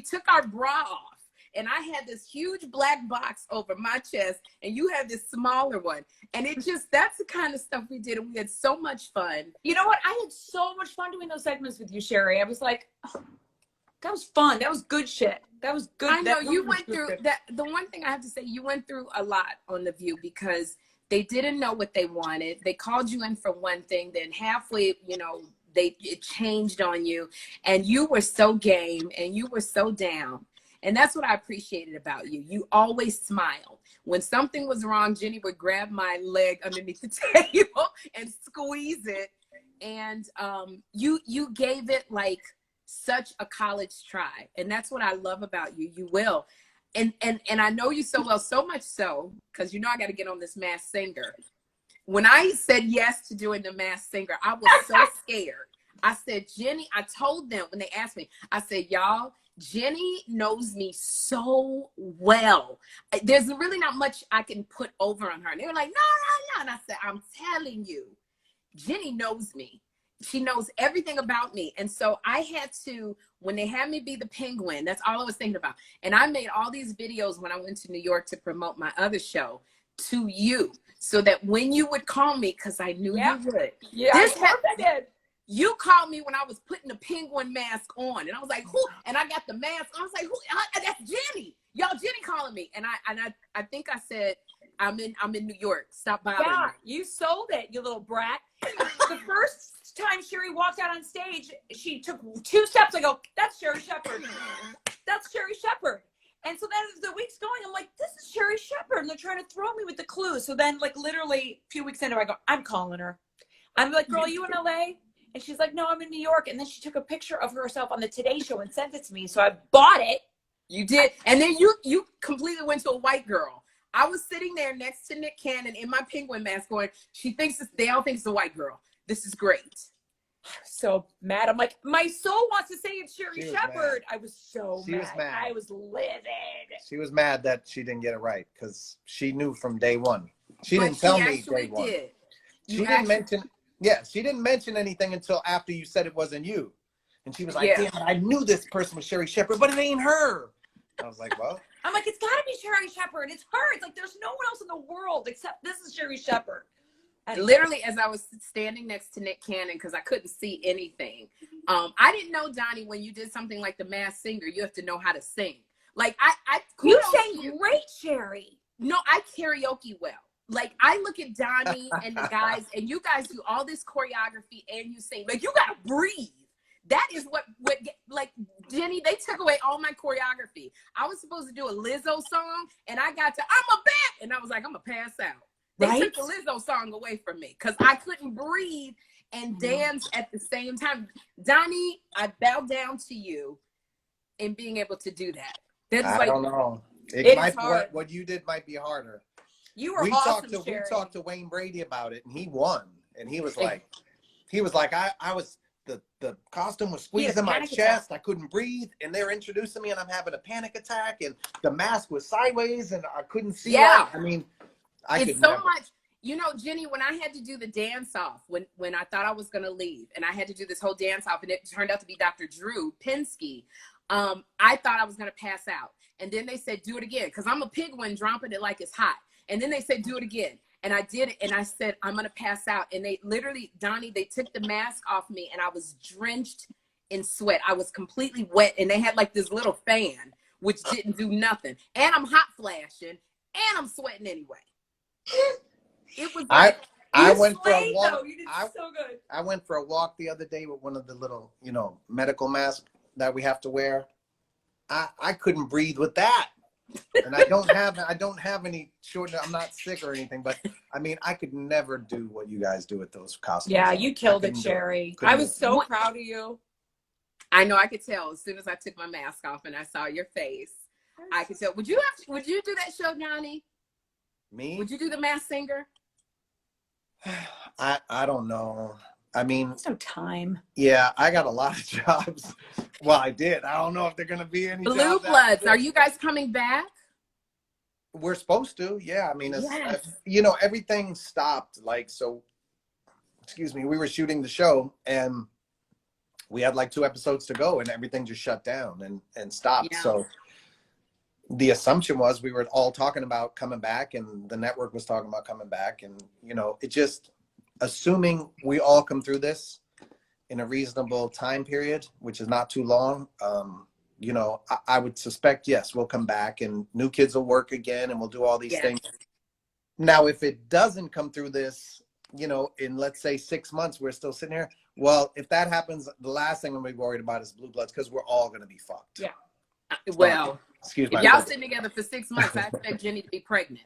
took our bra off. And I had this huge black box over my chest and you had this smaller one. And that's the kind of stuff we did. And we had so much fun. You know what? I had so much fun doing those segments with you, Sherrie. I was like, oh, that was fun. That was good shit. That was good. I know you went through that. The one thing I have to say, you went through a lot on The View because they didn't know what they wanted. They called you in for one thing, then halfway, you know, it changed on you, and you were so game and you were so down. And that's what I appreciated about you. You always smiled. When something was wrong, Jenny would grab my leg underneath the table and squeeze it. And you gave it like such a college try. And that's what I love about you. You will. And I know you so well, so much so, because you know I got to get on this Masked Singer. When I said yes to doing the Masked Singer, I was so scared. I said, Jenny, I told them when they asked me, I said, y'all, Jenny knows me so well. There's really not much I can put over on her. And they were like, no. And I said, I'm telling you, Jenny knows me. She knows everything about me. And so I had to, when they had me be the penguin, that's all I was thinking about. And I made all these videos when I went to New York to promote my other show to you, so that when you would call me, because I knew you would. Yeah, I did. You called me when I was putting the penguin mask on, and I was like, who? And I got the mask. I was like, who? That's Jenny. Y'all, Jenny calling me. And I think I said, I'm in New York. Stop bothering me. You sold it, you little brat. The first time Sherrie walked out on stage, she took 2 steps. I go, that's Sherrie Shepherd. That's Sherrie Shepherd. And so then as the week's going, I'm like, this is Sherrie Shepherd. And they're trying to throw me with the clues. So then like literally a few weeks into, I go, I'm calling her. I'm like, girl, you in LA? And she's like, no, I'm in New York. And then she took a picture of herself on the Today Show and sent it to me. So I bought it. You did. And then you completely went to a white girl. I was sitting there next to Nick Cannon in my penguin mask going, they all think it's a white girl. This is great. I was so mad. I'm like, my soul wants to say it's Sherrie Shepherd. I was so mad. Was mad. I was livid. She was mad that she didn't get it right because she knew from day one. She didn't tell me day one. She didn't mention. Yeah, she didn't mention anything until after you said it wasn't you. And she was like, damn it, I knew this person was Sherrie Shepherd, but it ain't her. I was like, well. I'm like, it's got to be Sherrie Shepherd. It's her. It's like, there's no one else in the world except this is Sherrie Shepherd. Literally, as I was standing next to Nick Cannon, because I couldn't see anything. I didn't know, Donnie, when you did something like the Masked Singer, you have to know how to sing. Like, you sang great, Sherrie. No, I karaoke well. Like, I look at Donnie and the guys, and you guys do all this choreography and you sing. Like, you got to breathe. That is what, like, Jenny, they took away all my choreography. I was supposed to do a Lizzo song, and I got to, I'm a bat, and I was like, I'm going to pass out. They took the Lizzo song away from me because I couldn't breathe and dance at the same time. Donnie, I bow down to you in being able to do that. I don't know. It might be hard. What you did might be harder. You were awesome, We talked to Wayne Brady about it, and he won. And he was like, I was, the costume was squeezing my chest. I couldn't breathe. And they're introducing me, and I'm having a panic attack. And the mask was sideways, and I couldn't see. Yeah. I mean, it's so much. You know, Jenny, when I had to do the dance off, when I thought I was going to leave, and I had to do this whole dance off, and it turned out to be Dr. Drew Pinsky, I thought I was going to pass out. And then they said, do it again, because I'm a penguin dropping it like it's hot. And then they said, do it again. And I did it, and I said, I'm going to pass out. And they literally, Donnie, they took the mask off me, and I was drenched in sweat. I was completely wet, and they had like this little fan, which didn't do nothing. And I'm hot flashing, and I'm sweating anyway. It was like, I You went for a slayed, walk. though. You did so good. I went for a walk the other day with one of the little, medical masks that we have to wear. I couldn't breathe with that. And I don't have any short. I'm not sick or anything, but I mean, I could never do what you guys do with those costumes. Yeah, you killed it, Sherrie. I was so What? proud of you. I know, I could tell as soon as I took my mask off and I saw your face. I could tell. Would you do that show, Donnie? Me? Would you do the Masked Singer? I don't know. I mean, There's no time. yeah, I got a lot of jobs. Well, I did. I don't know if they're going to be any Blue jobs Bloods. after Are this. you guys coming back? We're supposed to. Yeah. I mean, Yes. everything stopped. Like, so, excuse me, we were shooting the show and we had like 2 episodes to go and everything just shut down and stopped. Yeah. So the assumption was we were all talking about coming back and the network was talking about coming back. And, it just, assuming we all come through this in a reasonable time period, which is not too long, I would suspect, yes, we'll come back and new kids will work again and we'll do all these Yes. things. Now, if it doesn't come through this, in let's say 6 months, we're still sitting here. Well, if that happens, the last thing I'm going to be worried about is Blue Bloods because we're all going to be fucked. Yeah. Well, Excuse if my y'all language. sitting together for 6 months, I expect Jenny to be pregnant.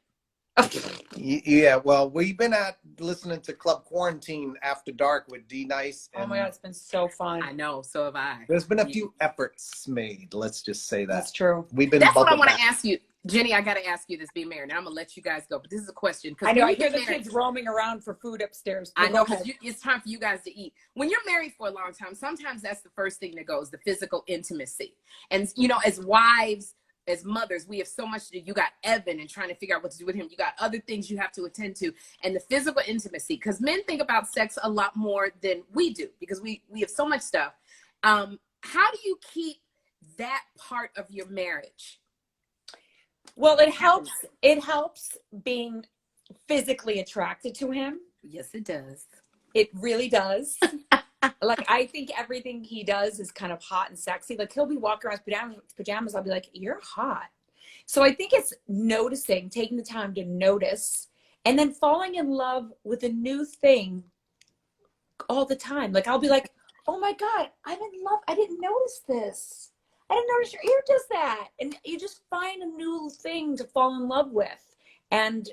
Yeah, well, we've been listening to Club Quarantine After Dark with D Nice. Oh my God, it's been so fun. I know, so have I. There's been a few efforts made. Let's just say that. That's true. We've been. That's what I buckled want to back. ask you. Jenny, I got to ask you this, being married. Now I'm going to let you guys go, but this is a question. I know. when I you hear get the married- kids roaming around for food upstairs. I Go know, ahead. because it's time for you guys to eat. When you're married for a long time, sometimes that's the first thing that goes, the physical intimacy. And, as wives, as mothers, we have so much to do. You got Evan and trying to figure out what to do with him. You got other things you have to attend to. And the physical intimacy, because men think about sex a lot more than we do because we have so much stuff. How do you keep that part of your marriage? Well, it helps. It helps being physically attracted to him. Yes, it does. It really does. Like, I think everything he does is kind of hot and sexy. Like, he'll be walking around with pajamas. I'll be like, you're hot. So I think it's noticing, taking the time to notice, and then falling in love with a new thing all the time. Like, I'll be like, oh my God, I'm in love. I didn't notice this. I didn't notice your ear does that. And you just find a new thing to fall in love with. And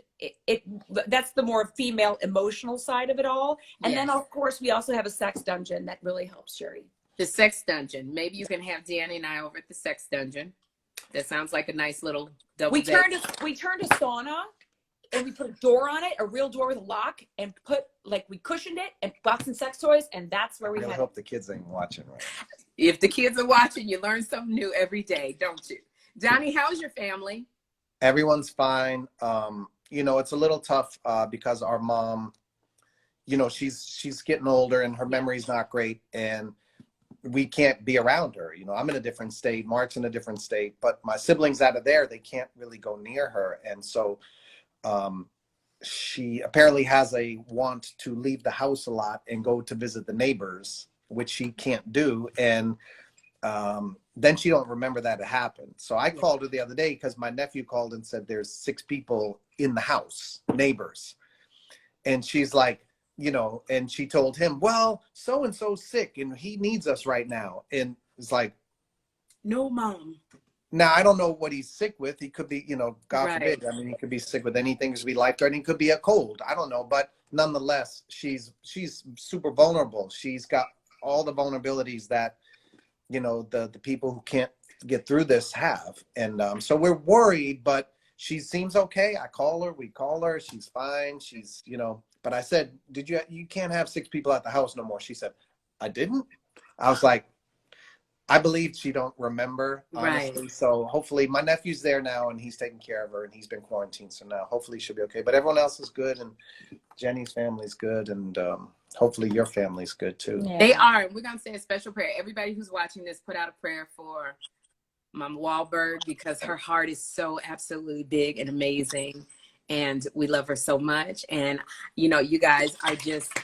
that's the more female emotional side of it all. And Yes. then, of course, we also have a sex dungeon that really helps Sherrie. The sex dungeon. Maybe you can have Danny and I over at the sex dungeon. That sounds like a nice little double We date. turned a sauna and we put a door on it, a real door with a lock, and we cushioned it and boxing sex toys, and that's where we I really had hope the kids ain't watching right If the kids are watching, you learn something new every day, don't you? Donnie, how's your family? Everyone's fine. It's a little tough because our mom, she's getting older and her memory's not great and we can't be around her. I'm in a different state, Mark's in a different state, but my siblings out of there, they can't really go near her. And so she apparently has a want to leave the house a lot and go to visit the neighbors, which she can't do. And then she don't remember that it happened. So I called her the other day because my nephew called and said there's 6 people in the house, neighbors. And she's like, and she told him, well, so-and-so's sick and he needs us right now. And it's like, No, Mom. now I don't know what he's sick with. He could be, God Right. forbid. I mean, he could be sick with anything. It could be life-threatening. It could be a cold. I don't know. But nonetheless, she's super vulnerable. She's got all the vulnerabilities that, the people who can't get through this have. And so we're worried, but she seems okay. We call her, she's fine. She's, but I said, you can't have 6 people at the house no more. She said, I didn't. I was like, I believe she don't remember, honestly. Right. So hopefully my nephew's there now and he's taking care of her and he's been quarantined. So now hopefully she'll be okay. But everyone else is good and Jenny's family's good and hopefully your family's good too. Yeah. They are. And we're going to say a special prayer. Everybody who's watching this, put out a prayer for Mama Wahlberg because her heart is so absolutely big and amazing. And we love her so much. And, you guys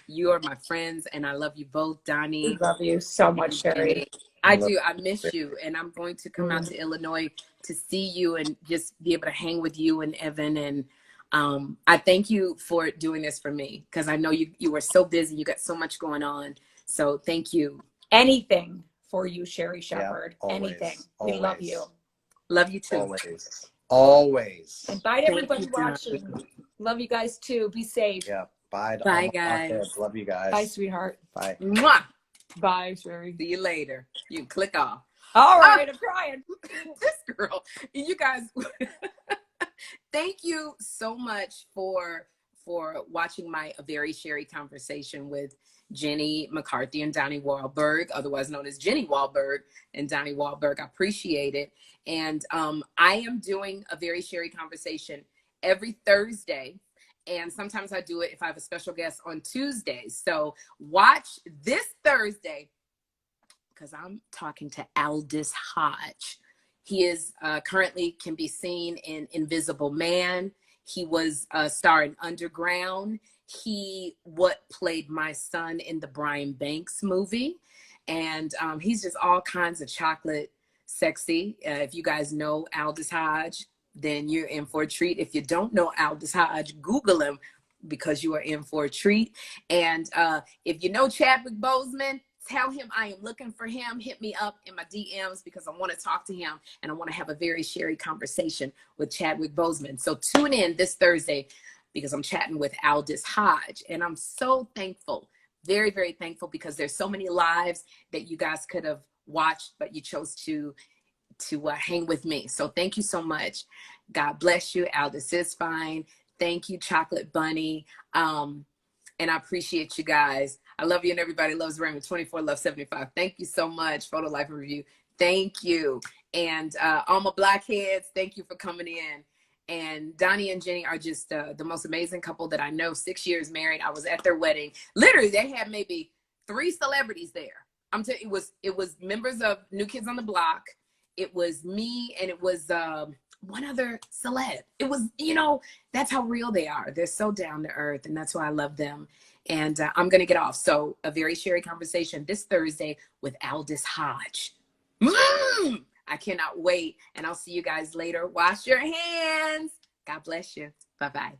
you are my friends and I love you both, Donnie. We love you so much, Sherrie. I do. I miss you. And I'm going to come out to Illinois to see you and just be able to hang with you and Evan. And I thank you for doing this for me, because I know you were so busy. You got so much going on. So thank you. Anything for you, Sherrie Shepherd. Yeah, always, Anything. always. We love you. Love you too. Always. Always. And bye to Thank everybody you, Don. watching. Love you guys too. Be safe. Yeah. Bye to all Bye, my guys. kids. Love you guys. Bye, sweetheart. Bye. Mwah. Bye, Sherrie. See you later. You can click off. All right, I'm trying. This girl, you guys, thank you so much for watching my A Very Sherrie conversation with Jenny McCarthy and Donnie Wahlberg, otherwise known as Jenny Wahlberg and Donnie Wahlberg. I appreciate it. And I am doing A Very Sherrie conversation every Thursday. And sometimes I do it if I have a special guest on Tuesdays. So watch this Thursday, because I'm talking to Aldous Hodge. He is currently can be seen in Invisible Man. He was a star in Underground. He played my son in the Brian Banks movie. And he's just all kinds of chocolate sexy. If you guys know Aldous Hodge, then you're in for a treat. If you don't know Aldous Hodge, Google him, because you are in for a treat. And if you know Chadwick Boseman, tell him I am looking for him. Hit me up in my DMs, because I want to talk to him and I want to have a very Sherrie conversation with Chadwick Boseman. So tune in this Thursday, because I'm chatting with Aldous Hodge. And I'm so thankful, very, very thankful, because there's so many lives that you guys could have watched, but you chose to hang with me. So thank you so much. God bless you. Aldous is fine. Thank you, Chocolate Bunny. And I appreciate you guys. I love you, and everybody loves Raymond. 24 Love 75. Thank you so much. Photo Life and Review. Thank you. And all my blackheads, thank you for coming in. And Donnie and Jenny are just the most amazing couple that I know. 6 years married. I was at their wedding. Literally, they had maybe 3 celebrities there. It was members of New Kids on the Block. It was me, and it was one other celeb. It was, that's how real they are. They're so down to earth, and that's why I love them. And I'm going to get off. So A Very Sherrie conversation this Thursday with Aldous Hodge. I cannot wait. And I'll see you guys later. Wash your hands. God bless you. Bye-bye.